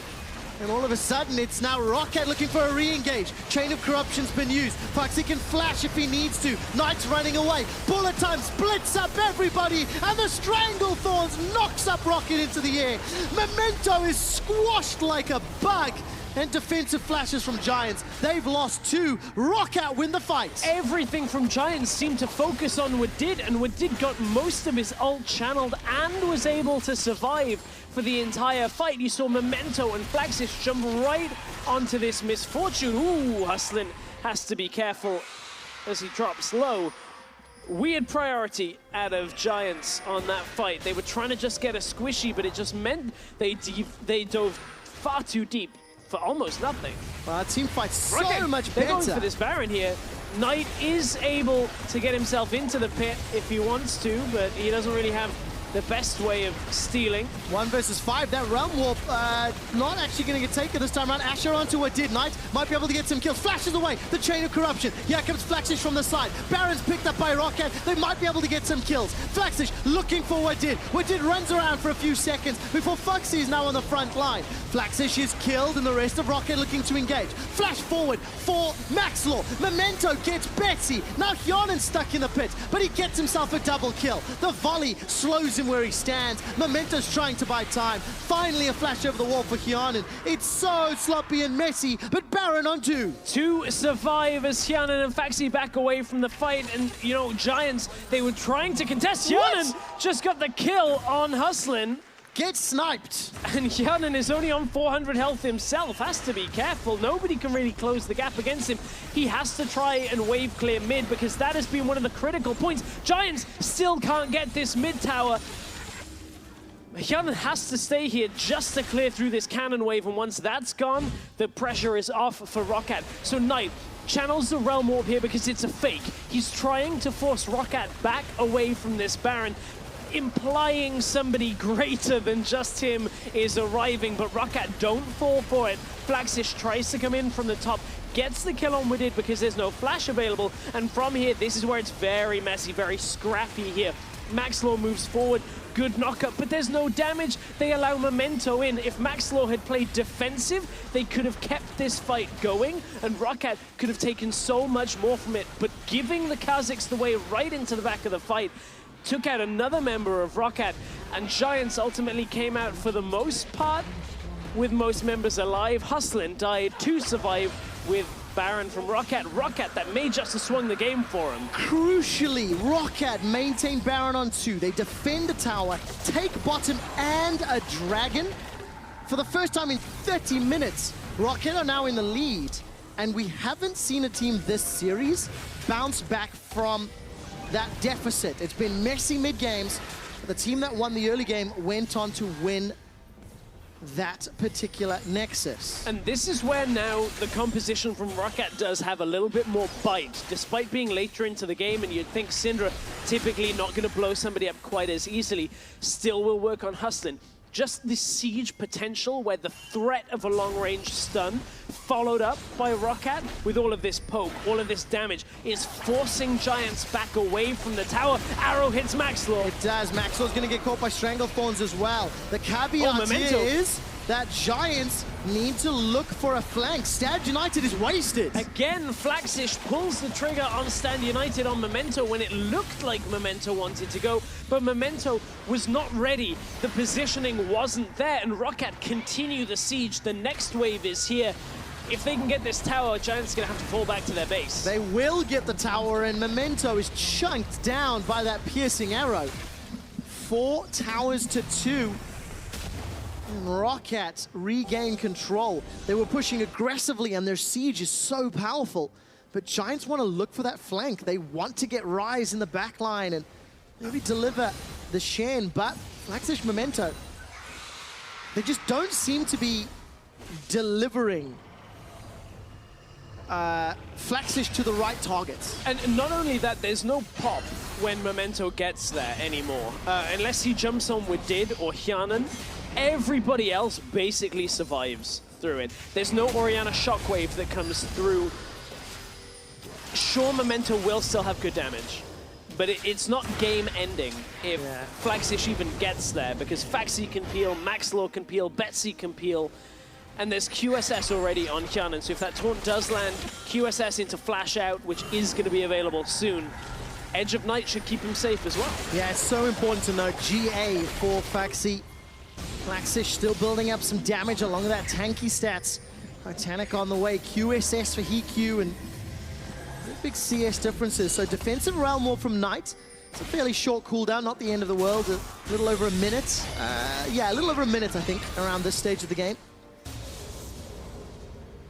A: And all of a sudden, it's now ROCCAT looking for a re-engage. Chain of Corruption's been used. Phaxi can flash if he needs to. Knight's running away. Bullet Time splits up everybody. And the Strangle Thorns knocks up ROCCAT into the air. Memento is squashed like a bug. and defensive flashes from Giants. They've lost 2. ROCCAT win the fight.
B: Everything from Giants seemed to focus on Wadid, and Wadid got most of his ult channeled and was able to survive for the entire fight. You saw Memento and Flaxxish jump right onto this misfortune. Ooh, Hustlin has to be careful as he drops low. Weird priority out of Giants on that fight. They were trying to just get a squishy, but it just meant they dove far too deep for almost nothing.
A: Well, our team fight's so much better.
B: They're going for this Baron here. Knight is able to get himself into the pit if he wants to, but he doesn't really have the best way of stealing.
A: 1 versus 5, that Realm Warp not actually going to get taken this time around. AShe onto Wadid. Knight might be able to get some kills. Flashes away, the chain of corruption. Here comes Flaxxish from the side. Baron's picked up by ROCCAT. They might be able to get some kills. Flaxxish looking for Wadid. Wadid runs around for a few seconds before Phaxi is now on the front line. Flaxxish is killed and the rest of ROCCAT looking to engage. Flash forward for Maxlore. Memento gets Betsy. Now Hjarnan's stuck in the pit, but he gets himself a double kill. The volley slows him where he stands. Memento's trying to buy time. Finally a flash over the wall for Hjarnan. It's so sloppy and messy, but Baron on 2.
B: 2 survive as Hjarnan and Phaxi back away from the fight, and you know, Giants, they were trying to contest. Hjarnan just got the kill on Hustlin.
A: Get sniped.
B: And Hjarnan is only on 400 health himself. Has to be careful. Nobody can really close the gap against him. He has to try and wave clear mid because that has been one of the critical points. Giants still can't get this mid tower. Hjarnan has to stay here just to clear through this cannon wave, and once that's gone, the pressure is off for ROCCAT. So Knight channels the Realm Warp here because it's a fake. He's trying to force ROCCAT back away from this Baron, implying somebody greater than just him is arriving, but ROCCAT don't fall for it. Flaxxish tries to come in from the top, gets the kill on Wadid because there's no flash available, and from here, this is where it's very messy, very scrappy here. Maxlore moves forward, good knockup, but there's no damage. They allow Memento in. If Maxlore had played defensive, they could have kept this fight going, and ROCCAT could have taken so much more from it, but giving the Kha'Zix the way right into the back of the fight took out another member of ROCCAT, and Giants ultimately came out for the most part with most members alive. Hustlin died to survive with Baron from ROCCAT. ROCCAT that may just have swung the game for him.
A: Crucially, ROCCAT maintain Baron on 2. They defend the tower, take bottom and a dragon. For the first time in 30 minutes, ROCCAT are now in the lead, and we haven't seen a team this series bounce back from that deficit. It's been messy mid-games. The team that won the early game went on to win that particular nexus.
B: And this is where now the composition from ROCCAT does have a little bit more bite. Despite being later into the game, and you'd think Syndra typically not going to blow somebody up quite as easily, still will work on Hustlin. Just the siege potential where the threat of a long-range stun followed up by ROCCAT with all of this poke, all of this damage is forcing Giants back away from the tower. Arrow hits Maxlore.
A: It does. Maxlore's going to get caught by Stranglethorns as well. The caveat here is that Giants need to look for a flank. Stand United is wasted.
B: Again, Flaxxish pulls the trigger on Stand United on Memento when it looked like Memento wanted to go, but Memento was not ready. The positioning wasn't there, and ROCCAT continue the siege. The next wave is here. If they can get this tower, Giants are going to have to fall back to their base.
A: They will get the tower, and Memento is chunked down by that piercing arrow. 4 towers to 2. ROCCAT regain control. They were pushing aggressively and their siege is so powerful. But Giants want to look for that flank. They want to get Ryze in the back line and maybe deliver the Shen, but Flaxxish, Memento, they just don't seem to be delivering Flaxxish to the right targets.
B: And not only that, there's no pop when Memento gets there anymore. Unless he jumps on Wadid or Hjarnan, everybody else basically survives through it. There's no Orianna shockwave that comes through. Sure, Memento will still have good damage, but it's not game ending if Flaxxish even gets there, because Phaxi can peel, Maxlore can peel, Betsy can peel, and there's QSS already on Hjarnan, so if that taunt does land, QSS into flash out, which is going to be available soon. Edge of Night should keep him safe as well.
A: Yeah, it's so important to know. GA for Phaxi. Flaxxish still building up some damage along that tanky stats. Titanic on the way, QSS for HeaQ, and big CS differences. So defensive realm more from Knight. It's a fairly short cooldown, not the end of the world, a little over a minute. Yeah, a little over a minute, I think, around this stage of the game.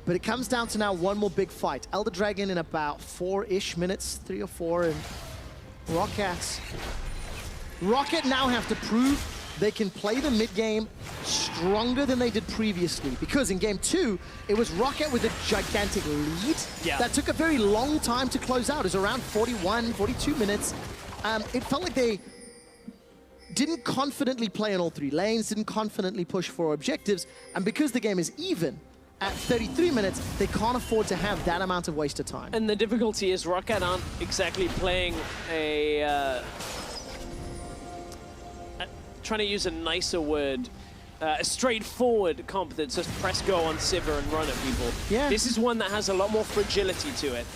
A: But it comes down to now one more big fight. Elder Dragon in about 4-ish minutes, 3 or 4, and ROCCAT now have to prove they can play the mid game stronger than they did previously. Because in game 2, it was ROCCAT with a gigantic lead that took a very long time to close out. It was around 41, 42 minutes. It felt like they didn't confidently play in all 3 lanes, didn't confidently push for objectives, and because the game is even, at 33 minutes, they can't afford to have that amount of wasted time.
B: And the difficulty is ROCCAT aren't exactly playing a trying to use a nicer word, a straightforward comp that just press go on Sivir and run at people.
A: Yeah.
B: This is one that has a lot more fragility to it.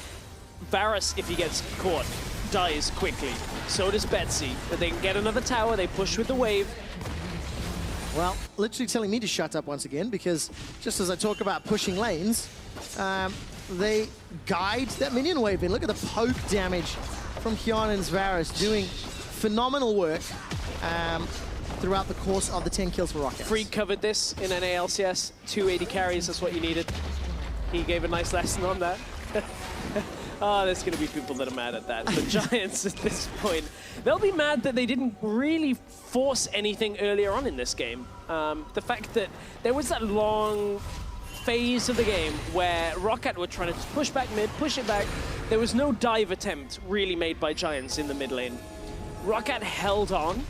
B: Varus, if he gets caught, dies quickly. So does Betsy. But they can get another tower, they push with the wave.
A: Well, literally telling me to shut up once again, because just as I talk about pushing lanes, they guide that minion wave in. Look at the poke damage from Hjarnan's Varus, doing phenomenal work throughout the course of the 10 kills for ROCCAT.
B: Freak covered this in NA LCS, 280 carries, that's what you needed. He gave a nice lesson on that. Oh, there's going to be people that are mad at that. The Giants at this point, they'll be mad that they didn't really force anything earlier on in this game. The fact that there was that long phase of the game where ROCCAT were trying to push back mid, push it back. There was no dive attempt really made by Giants in the mid lane. ROCCAT held on,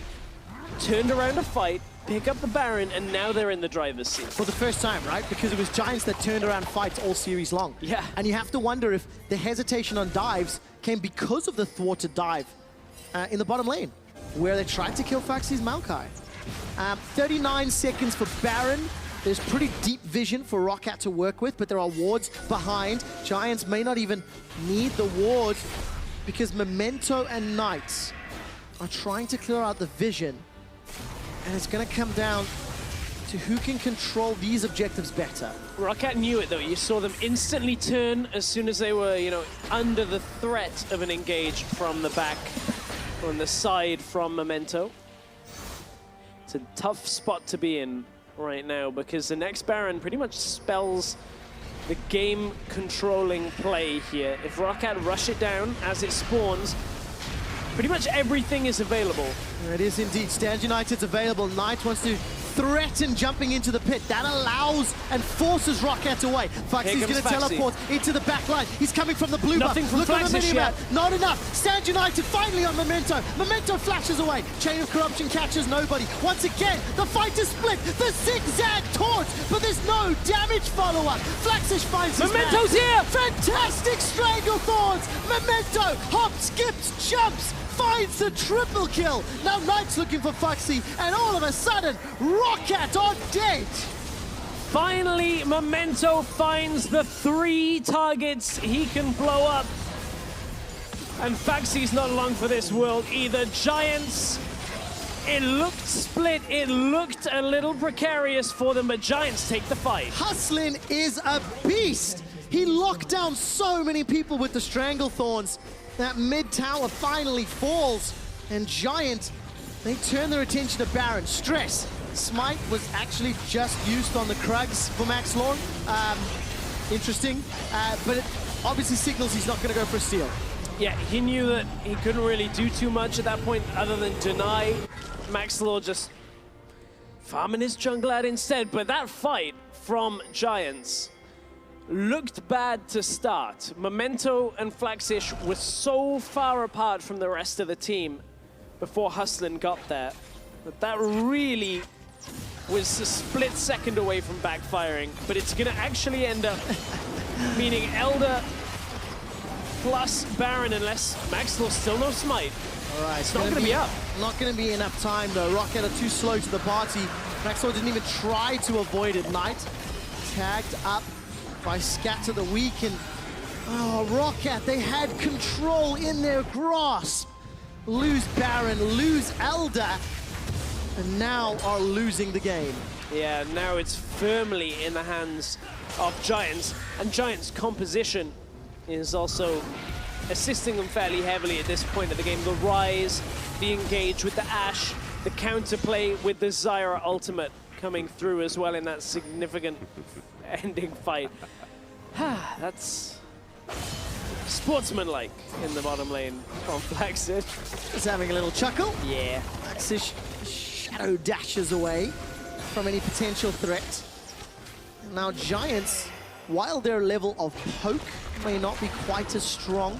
B: turned around a fight, pick up the Baron, and now they're in the driver's seat.
A: For the first time, right? Because it was Giants that turned around fights all series long.
B: Yeah.
A: And you have to wonder if the hesitation on dives came because of the thwarted dive in the bottom lane, where they tried to kill Phaxi's Maokai. 39 seconds for Baron. There's pretty deep vision for ROCCAT to work with, but there are wards behind. Giants may not even need the ward because Memento and Knights are trying to clear out the vision. And it's going to come down to who can control these objectives better.
B: ROCCAT knew it, though. You saw them instantly turn as soon as they were, you know, under the threat of an engage from the back, on the side from Memento. It's a tough spot to be in right now because the next Baron pretty much spells the game-controlling play here. If ROCCAT rush it down as it spawns, pretty much everything is available.
A: It is indeed. Stand United's available. Knight wants to threaten jumping into the pit. That allows and forces ROCCAT away. Phaxi's going to teleport into the back line. He's coming from the blue buff. Look on the minimap. Not enough. Stand United finally on Memento. Memento flashes away. Chain of Corruption catches nobody. Once again, the fight is split. The zigzag taunt, but there's no damage follow-up. Flaxxish finds his
B: Memento's here!
A: Fantastic Stranglethorns. Memento hops, skips, jumps, finds the triple kill. Now Knight's looking for Phaxi, and all of a sudden, ROCCAT on date.
B: Finally, Memento finds the 3 targets he can blow up. And Phaxi's not long for this world either. Giants, it looked split, it looked a little precarious for them, but Giants take the fight.
A: Hustlin is a beast. He locked down so many people with the Stranglethorns. That mid tower finally falls, and Giant, they turn their attention to Baron. Stress. Smite was actually just used on the Krugs for Maxlore. Interesting, but it obviously signals he's not going to go for a steal.
B: Yeah, he knew that he couldn't really do too much at that point other than deny Maxlore just farming his jungle out instead. But that fight from Giants looked bad to start. Memento and Flaxxish were so far apart from the rest of the team before Hustlin got there that really was a split second away from backfiring, but it's gonna actually end up meaning Elder plus Baron unless Maxlore still no smite.
A: All right,
B: it's not gonna be up.
A: Not gonna be enough time though. ROCCAT are too slow to the party. Maxlore didn't even try to avoid it. Knight tagged up by Scatter the Weak, and ROCCAT, they had control in their grasp. Lose Baron, lose Elder, and now are losing the game.
B: Yeah, now it's firmly in the hands of Giants. And Giants' composition is also assisting them fairly heavily at this point of the game. The Ryze, the engage with the Ashe, the counterplay with the Zyra ultimate coming through as well in that significant ending fight. That's sportsmanlike in the bottom lane from Flaxxish.
A: Just having a little chuckle.
B: Yeah.
A: Flaxxish shadow dashes away from any potential threat. Now Giants, while their level of poke may not be quite as strong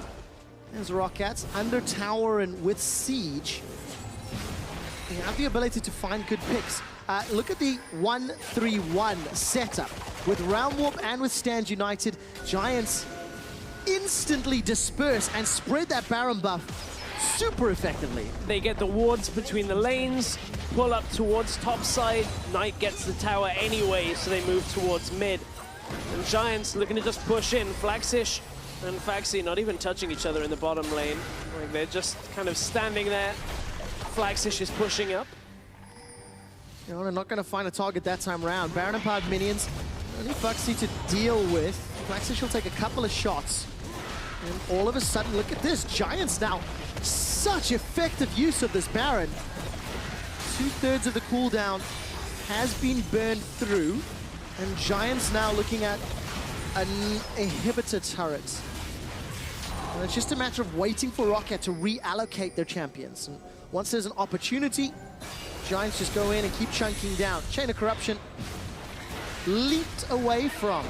A: as ROCCAT's, under tower and with siege, they have the ability to find good picks. Look at the 1-3-1 setup. With Realm Warp and with Stand United, Giants instantly disperse and spread that Baron buff super effectively.
B: They get the wards between the lanes, pull up towards top side. Knight gets the tower anyway, so they move towards mid. And Giants looking to just push in. Flaxxish and Phaxi not even touching each other in the bottom lane. Like they're just kind of standing there. Flaxxish is pushing up.
A: You know, they're not going to find a target that time around. Baron empowered minions, only Phaxi to deal with. Flaxxish will take a couple of shots. And all of a sudden, look at this. Giants now, such effective use of this Baron. 2/3 of the cooldown has been burned through. And Giants now looking at an inhibitor turret. And it's just a matter of waiting for ROCCAT to reallocate their champions. And once there's an opportunity, Giants just go in and keep chunking down. Chain of Corruption leaped away from.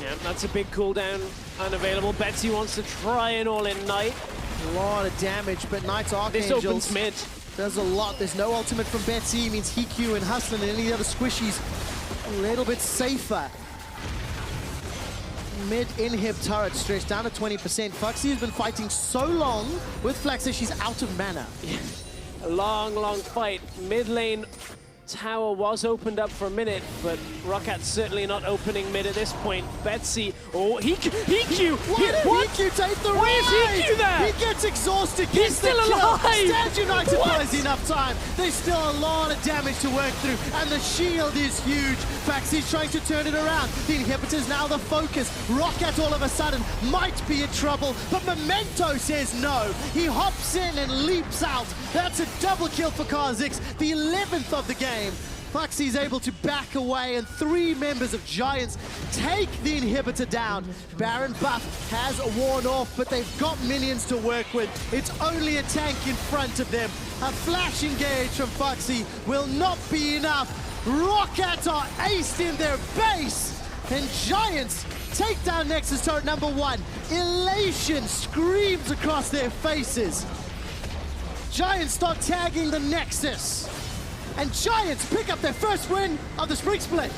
B: Yeah, that's a big cooldown unavailable. Betsy wants to try an all-in Knight.
A: A lot of damage, but Knight's Archangels
B: This opens mid.
A: does a lot. There's no ultimate from Betsy, means HeaQ and Hustlin and any other squishies a little bit safer. Mid-inhib turret stretched down to 20%. Phaxi has been fighting so long with Flaxxish, she's out of mana.
B: A long, long fight. Mid lane tower was opened up for a minute, but ROCCAT's certainly not opening mid at this point. Betsy, oh, HeaQ!
A: Why did HeaQ take the
B: Why is HeaQ there?
A: He gets exhausted,
B: He's still alive!
A: Stand United
B: What?
A: buys enough time. There's still a lot of damage to work through, and the shield is huge. Phaxi's trying to turn it around. The inhibitor's now the focus. ROCCAT all of a sudden might be in trouble, but Memento says no. He hops in and leaps out. That's a double kill for Kha'Zix, the 11th of the game. Phaxi's able to back away, and 3 members of Giants take the inhibitor down. Baron buff has worn off, but they've got minions to work with. It's only a tank in front of them. A flash engage from Phaxi will not be enough. ROCCAT are aced in their base, and Giants take down Nexus turret number 1. Elation screams across their faces. Giants start tagging the Nexus. And Giants pick up their first win of the Spring Split.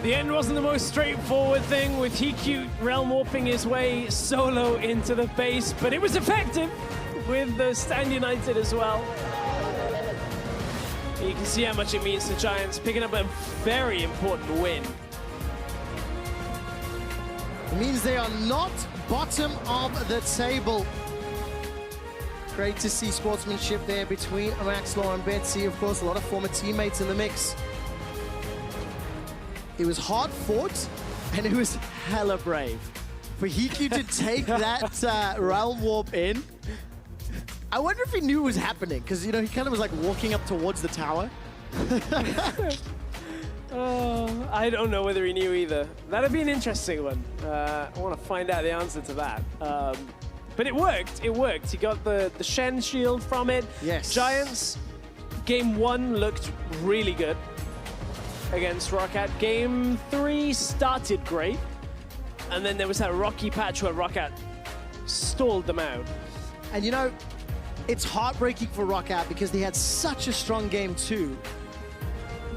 B: The end wasn't the most straightforward thing, with HeaQ realm warping his way solo into the base, but it was effective with the Stand United as well. You can see how much it means to Giants, picking up a very important win.
A: It means they are not bottom of the table. Great to see sportsmanship there between Maxlore and Betsy. Of course, a lot of former teammates in the mix. It was hard fought, and it was hella brave. For HeaQ to take that Realm Warp in, I wonder if he knew it was happening, because, you know, he kind of was like walking up towards the tower.
B: I don't know whether he knew either. That'd be an interesting one. I want to find out the answer to that. But it worked. It worked. He got the Shen shield from it.
A: Yes.
B: Giants, game 1 looked really good against ROCCAT. Game 3 started great. And then there was that rocky patch where ROCCAT stalled them out.
A: And, you know, it's heartbreaking for ROCCAT because they had such a strong game 2.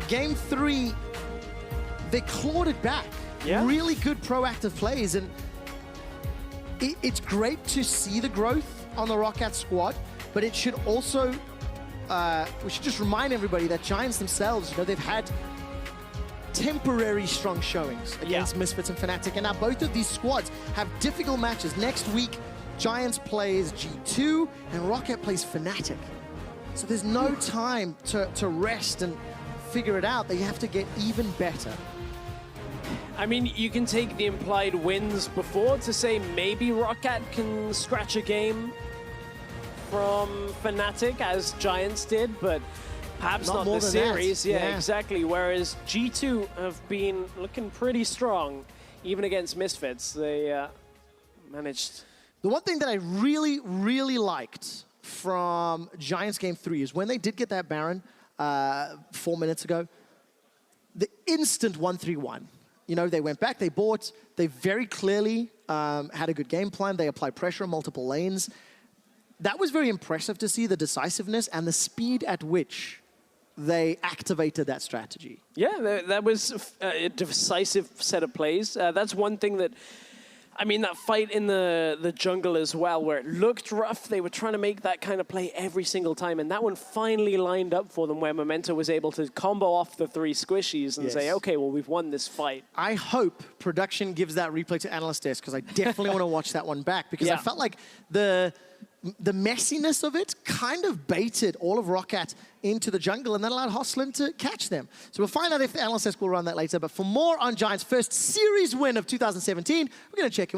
A: Game 3, they clawed it back.
B: Yeah.
A: Really good proactive plays, and it's great to see the growth on the ROCCAT squad, but it should also, we should just remind everybody that Giants themselves, you know, they've had temporary strong showings against Misfits and Fnatic, and now both of these squads have difficult matches. Next week, Giants plays G2, and ROCCAT plays Fnatic. So there's no time to rest and figure it out. They have to get even better.
B: I mean, you can take the implied wins before to say maybe ROCCAT can scratch a game from Fnatic as Giants did, but perhaps not the series. Yeah, exactly. Whereas G2 have been looking pretty strong, even against Misfits. They managed.
A: The one thing that I really, really liked from Giants Game 3 is when they did get that Baron 4 minutes ago, the instant 1-3-1. You know, they went back, they bought, they very clearly had a good game plan. They applied pressure on multiple lanes. That was very impressive to see, the decisiveness and the speed at which they activated that strategy.
B: Yeah, that was a decisive set of plays. That's one thing that, I mean, that fight in the jungle as well, where it looked rough. They were trying to make that kind of play every single time, and that one finally lined up for them, where Memento was able to combo off the 3 squishies and say, okay, well, we've won this fight.
A: I hope production gives that replay to Analyst Desk, because I definitely want to watch that one back, because I felt like the messiness of it kind of baited all of ROCCAT into the jungle, and that allowed Hustlin to catch them. So we'll find out if the Analyst Desk will run that later. But for more on Giants' first series win of 2017, we're going to check in with